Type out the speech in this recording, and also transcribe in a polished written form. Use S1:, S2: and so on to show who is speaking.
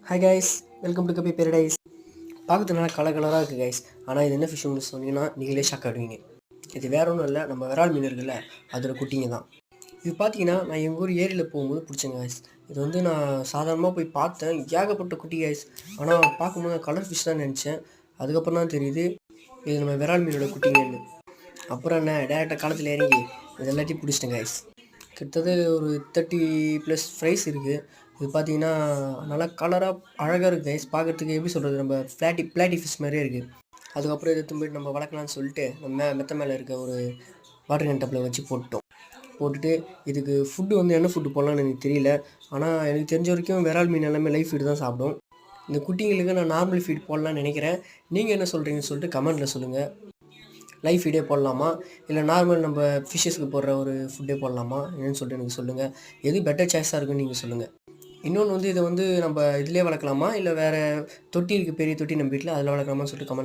S1: Hi guys, welcome to Kabi paradise. பார்க்கறது நல்லா கலராக இருக்குது கைஸ். ஆனால் இது என்ன ஃபிஷ்ஷுன்னு சொன்னீங்கன்னா நீங்களே ஷாக் ஆடுவீங்க. இது வேற ஒன்றும் இல்லை, நம்ம விரால் மீன் இருக்குல்ல அதோட குட்டிங்க தான். இது பார்த்தீங்கன்னா நான் எங்கள் ஊர் ஏரியில் போகும்போது பிடிச்சேங்க கைஸ். இது வந்து நான் சாதாரணமாக போய் பார்த்தேன், ஏகப்பட்ட குட்டி கைஸ். ஆனால் பார்க்கும்போது கலர் ஃபிஷ் தான் நினச்சேன். அதுக்கப்புறம் தான் தெரியுது இது நம்ம விரால் மீனோட குட்டிங்கன்னு. அப்புறம் என்ன, டேரெக்டாக காலத்தில் இறங்கி இது எல்லாத்தையும் பிடிச்சிட்டேன் கைஸ். கிட்டத்தட்ட ஒரு 30+ ஃப்ரைஸ் இருக்குது. இது பார்த்தீங்கன்னா நல்லா கலராக அழகாக இருக்குது கைஸ். பார்க்குறதுக்கு எப்படி சொல்கிறது, நம்ம பிளாட்டி ஃபிஷ் மாதிரியே இருக்குது. அதுக்கப்புறம் இதை போய்ட்டு நம்ம வளர்க்கலாம்னு சொல்லிட்டு நம்ம மெத்த மேலே இருக்க ஒரு வாட்டர் கேன் டப்பில் வச்சு போட்டுட்டு இதுக்கு ஃபுட்டு வந்து என்ன ஃபுட்டு போடலான்னு எனக்கு தெரியல. ஆனால் எனக்கு தெரிஞ்ச வரைக்கும் விரால் மீன் எல்லாமே லைஃப் ஃபீடு தான் சாப்பிடும். இந்த குட்டிங்களுக்கு நான் நார்மல் ஃபீட் போடலான்னு நினைக்கிறேன். நீங்கள் என்ன சொல்கிறீங்கன்னு சொல்லிட்டு கமெண்ட்டில் சொல்லுங்கள். லைஃப் ஃபீடே போடலாமா, இல்லை நார்மல் நம்ம ஃபிஷ்ஷஸ்க்கு போடுற ஒரு ஃபுட்டே போடலாமா என்னன்னு சொல்லிட்டு எனக்கு சொல்லுங்கள். எது பெட்டர் சாய்ஸாக இருக்குன்னு நீங்கள் சொல்லுங்கள். இன்னொன்று வந்து இதை வந்து நம்ம இதிலே வளர்க்கலாமா, இல்லை வேறு தொட்டி இருக்குது, பெரிய தொட்டி நம்ம வீட்டில் அதில் வளர்க்கலாமான்னு சொல்லிட்டு கமெண்ட்